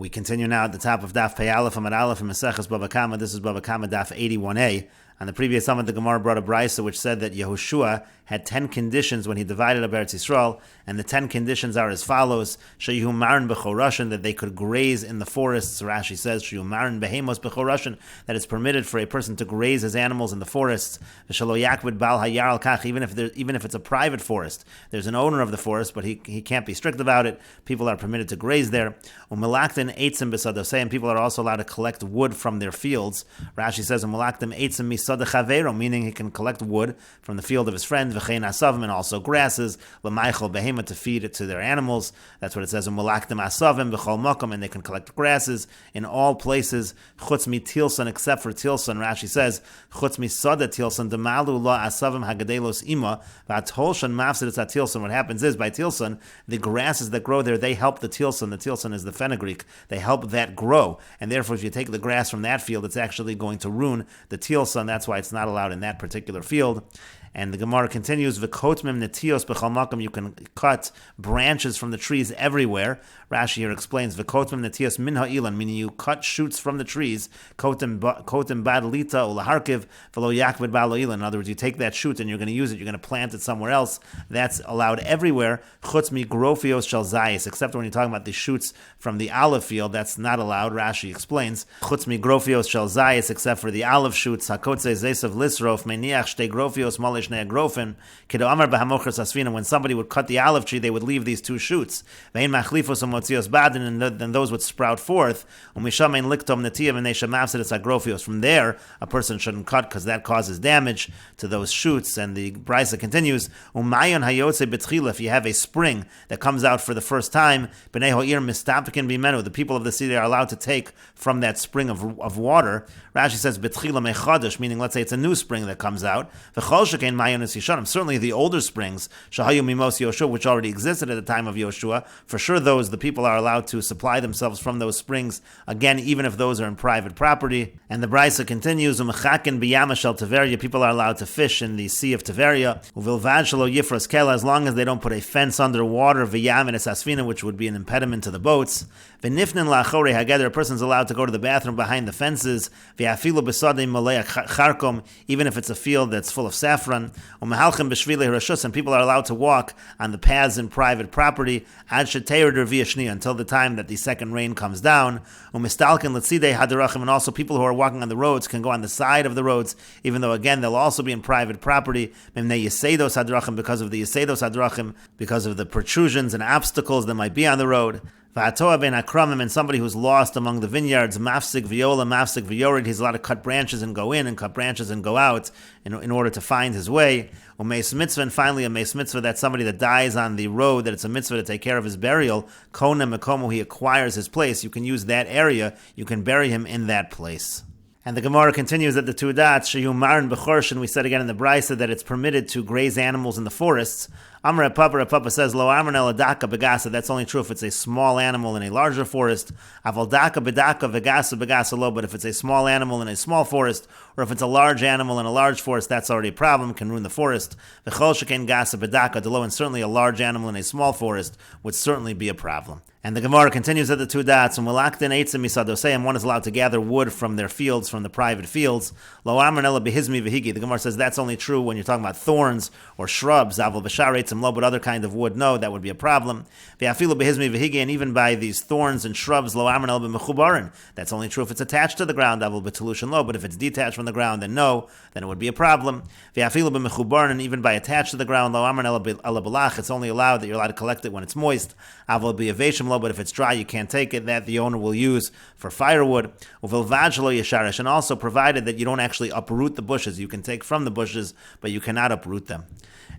We continue now at the top of Daf Amud Aleph and Meseches Bava Kamma. This is Bava Kamma Daf 81a. On the previous summit, the Gemara brought a brisa which said that Yehoshua had 10 conditions when he divided up Eretz Yisrael, and the 10 conditions are as follows: Sheyu marin b'chorashin, that they could graze in the forests. Rashi says Sheyu marin behemos b'chorashin, that it's permitted for a person to graze his animals in the forests. V'shelo yakvid bal hayar al kach, even if it's a private forest, there's an owner of the forest, but he can't be strict about it. People are permitted to graze there. Umelaktin eitzim b'sadosei, and people are also allowed to collect wood from their fields. Rashi says umelaktim eitzim misad chavero, meaning he can collect wood from the field of his friend, v'chein asavim, and also grasses, l'maychel behema, to feed it to their animals. That's what it says, u'malaktim asavim b'chol makom, and they can collect grasses in all places, chutz mi tilson, except for tilson. Rashi says, chutz mi sada tilson, demalu la asavim hagadelos ima, v'atolshan mafsid at tilson. What happens is, by tilson, the grasses that grow there, they help the tilson. The tilson is the fenugreek. They help that grow, and therefore if you take the grass from that field, it's actually going to ruin the tilson. That's why it's not allowed in that particular field. And the Gemara continues, V'kotmim netios b'chal makom, you can cut branches from the trees everywhere. Rashi here explains, V'kotmim netios min ha'ilan, meaning you cut shoots from the trees, kotim bad lita ulaharkiv v'lo yakvid ba'lo ilan. In other words, you take that shoot and you're going to use it, you're going to plant it somewhere else. That's allowed everywhere. Chutz mi grofios shel zayis, except when you're talking about the shoots from the olive field, that's not allowed. Rashi explains, Chutz mi grofios shel zayis, except for the olive shoots. Hakotze zesav lisrof meniach shtei grofios malish neagrofen kido amar b'hamochers asfina. When somebody would cut the olive tree, they would leave these two shoots. Vein machlifos umotzios badin, and then those would sprout forth. Umishamein liktom netiyav and nesha mafsedes agrofios. From there, a person shouldn't cut because that causes damage to those shoots. And the brisa continues, Umayon hayotze betchila, if you have a spring that comes out for the first time, b'nei ho'ir mistapikin b'imenu, the people of the city are allowed to take from that spring of water. Rashi says betchila mechadash, meaning let's say it's a new spring that comes out. V'chol shekein mayon es yishanim, certainly the older springs, shahayu mimos Yoshua, which already existed at the time of Yoshua, for sure those, the people are allowed to supply themselves from those springs, again, even if those are in private property. And the brisa continues, u'mechakin b'yama shel Tiveria, people are allowed to fish in the Sea of Tiveria, u'vilvad shelo yifras kela, as long as they don't put a fence underwater, v'yam and asfina, which would be an impediment to the boats. V'nifnin la'achorei hageder, a person's allowed to go to the bathroom behind the fences, v'afilu b'sadei malei charkom, even if it's a field that's full of saffron, u'mehalchem b'shvilei rashus, and people are allowed to walk on the paths in private property, ad sheteir dervia shnia, until the time that the second rain comes down, u'mistalken l'tzidei hadarachim, and also people who are walking on the roads can go on the side of the roads, even though again they'll also be in private property, memnei yeseidos hadarachim, because of the yeseidos hadarachim, because of the protrusions and obstacles that might be on the road. V'atoa ben akramim, and somebody who's lost among the vineyards, mafsik v'yola, mafsik v'yorid, he's allowed to cut branches and go in, and cut branches and go out in order to find his way. Umeis mitzvah, and finally a meis mitzvah, that's somebody that dies on the road, that it's a mitzvah to take care of his burial. Kona mekomo, he acquires his place, you can use that area, you can bury him in that place. And the Gemara continues at the two dots, Sheyu marin b'chorshin, we said again in the brisa that it's permitted to graze animals in the forests. Amar Papa says, Lo amar eladaka begasa, that's only true if it's a small animal in a larger forest. Aval daka bedaka vegasa begasa lo, but if it's a small animal in a small forest, or if it's a large animal in a large forest, that's already a problem, can ruin the forest. V'chol sheken gasa bedaka delo, and certainly a large animal in a small forest would certainly be a problem. And the Gemara continues at the two dots, and one is allowed to gather wood from their fields, from the private fields. Lo amar ela behizmi v'higi, the Gemara says that's only true when you're talking about thorns or shrubs. Aval b'sharetz low, but other kind of wood, no, that would be a problem. V'afilu behizmi v'higi, and even by these thorns and shrubs, lo amar ela b'mechubarin, that's only true if it's attached to the ground. Aval b'telushin lo, but if it's detached from the ground, then no, then it would be a problem. V'afilu b'mechubarin, and even by attached to the ground, lo amar ela b'lach, it's only allowed that you're allowed to collect it when it's moist. Aval b'yaveshim, but if it's dry, you can't take it. That the owner will use for firewood. And also provided that you don't actually uproot the bushes. You can take from the bushes, but you cannot uproot them.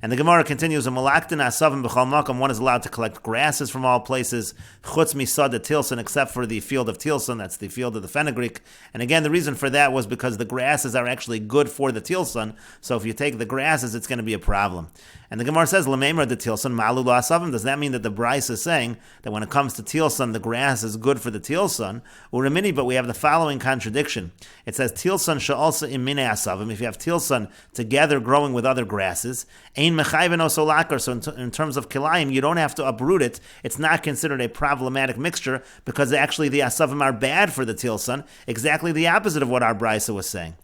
And the Gemara continues, one is allowed to collect grasses from all places, chutz misada tilson, except for the field of tilson, that's the field of the fenugreek. And again, the reason for that was because the grasses are actually good for the tilson, so if you take the grasses, it's going to be a problem. And the Gemara says, L'meimer de tilson malu lo asavim. Does that mean that the Bryce is saying that when it comes to tilson, the grass is good for the tilson? Urimini, but we have the following contradiction. It says, tilson sha'alsa imine asavim. If you have tilson together growing with other grasses, ein Ein mechayven oso lakar. So in terms of kilayim, you don't have to uproot it. It's not considered a problematic mixture because actually the asavim are bad for the tilson. Exactly the opposite of what our brisa was saying.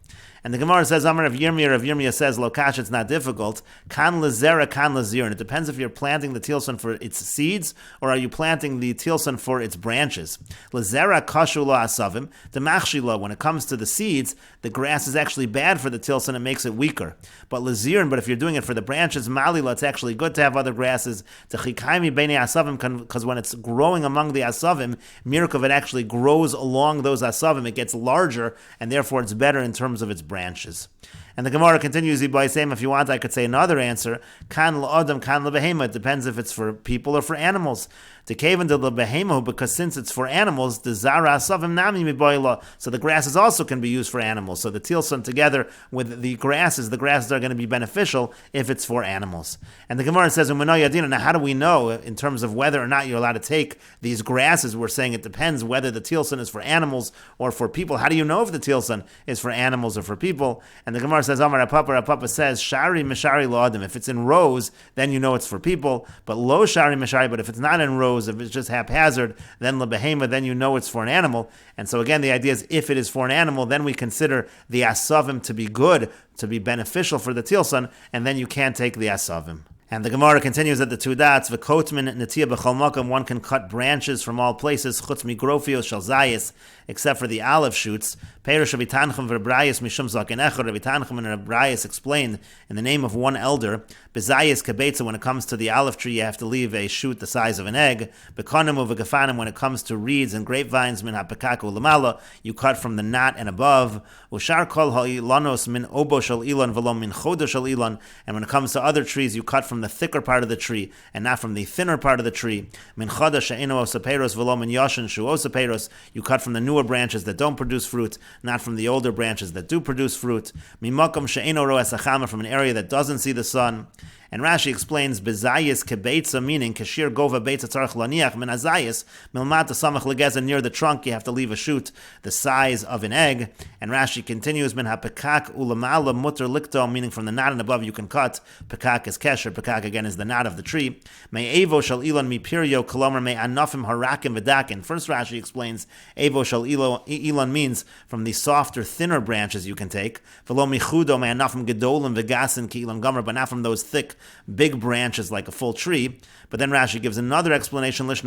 And the Gemara says, Amar Rav Yirmiyah says, Lokash, it's not difficult. Kan lezera, kan lezirin. It depends if you're planting the tilson for its seeds, or are you planting the tilson for its branches. Lezera kashu lo asavim, the machshila, when it comes to the seeds, the grass is actually bad for the tilson, it makes it weaker. But lezirin, but if you're doing it for the branches, malila, it's actually good to have other grasses. Techikaimi beinei asavim, because when it's growing among the asavim, mirkov, it actually grows along those asavim, it gets larger, and therefore it's better in terms of its branches. And the Gemara continues by saying, if you want, I could say another answer. Kan la'adam, kan la'behema. It depends if it's for people or for animals. To kaven to la'behema, because since it's for animals, the zara asavim nami miboila. So the grasses also can be used for animals. So the tilson together with the grasses are going to be beneficial if it's for animals. And the Gemara says, now how do we know in terms of whether or not you're allowed to take these grasses? We're saying it depends whether the tilson is for animals or for people. How do you know if the tilson is for animals or for people? And the Gemara says, Amar Papa says, Shari Mishari Lo'adim. If it's in rows, then you know it's for people. But Lo Shari Mishari, but if it's not in rows, if it's just haphazard, then Lebehema, then you know it's for an animal. And so again, the idea is if it is for an animal, then we consider the asavim to be good, to be beneficial for the tilson, and then you can't take the asavim. And the Gemara continues at the two dots, V'kotmin netiyah b'chol makom, one can cut branches from all places, chutz migrofios shel zayis, except for the olive shoots. Perush Rabbi Tanchem v'Rabrayis mishum zaken echad. Rabbi Tanchem and Rabrayis explained in the name of one elder, B'zayis kabetza, when it comes to the olive tree, you have to leave a shoot the size of an egg. B'konim u'v'gafanim, when it comes to reeds and grapevines, min ha'pekak u'lamala, you cut from the knot and above. U'shar kol ha'ilanos min obo shel ilan v'lo min chodo shel ilan, and when it comes to other trees, you cut from the thicker part of the tree and not from the thinner part of the tree. Min chada she'eno osaperos v'lo min yashin shu osaperos, you cut from the newer branches that don't produce fruit, not from the older branches that do produce fruit. Mimakom she'eno ro'es hachama, from an area that doesn't see the sun. And Rashi explains, Bezayis kebeitza, meaning kashir gova beitza tzarech laniach min azayis milmat samach legeza, near the trunk you have to leave a shoot the size of an egg. And Rashi continues, min hapekak ulamala mutter likto, meaning from the knot and above you can cut. Pekak is kesher, pekak again is the knot of the tree. May evo shal ilan mi pirio kolomer may anafim harakim v'dakin. First Rashi explains, evo shal ilan means from the softer, thinner branches you can take. V'lo michudo may anafim gedolim v'gasin ki ilan gomer, but not from those thick, big branches like a full tree. But then Rashi gives another explanation. Means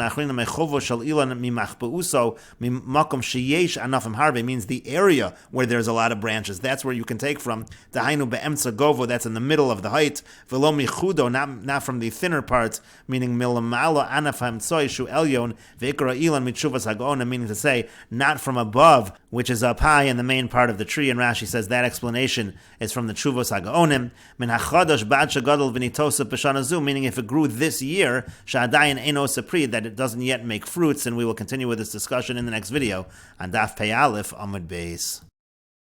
the area where there's a lot of branches. That's where you can take from. That's in the middle of the height. Not from the thinner parts, meaning meaning to say, not from above, which is up high in the main part of the tree. And Rashi says that explanation is from the Chuvos HaGaonim. Meaning if it grew this year, that it doesn't yet make fruits. And we will continue with this discussion in the next video on Daf Pei Aleph Amud Beis.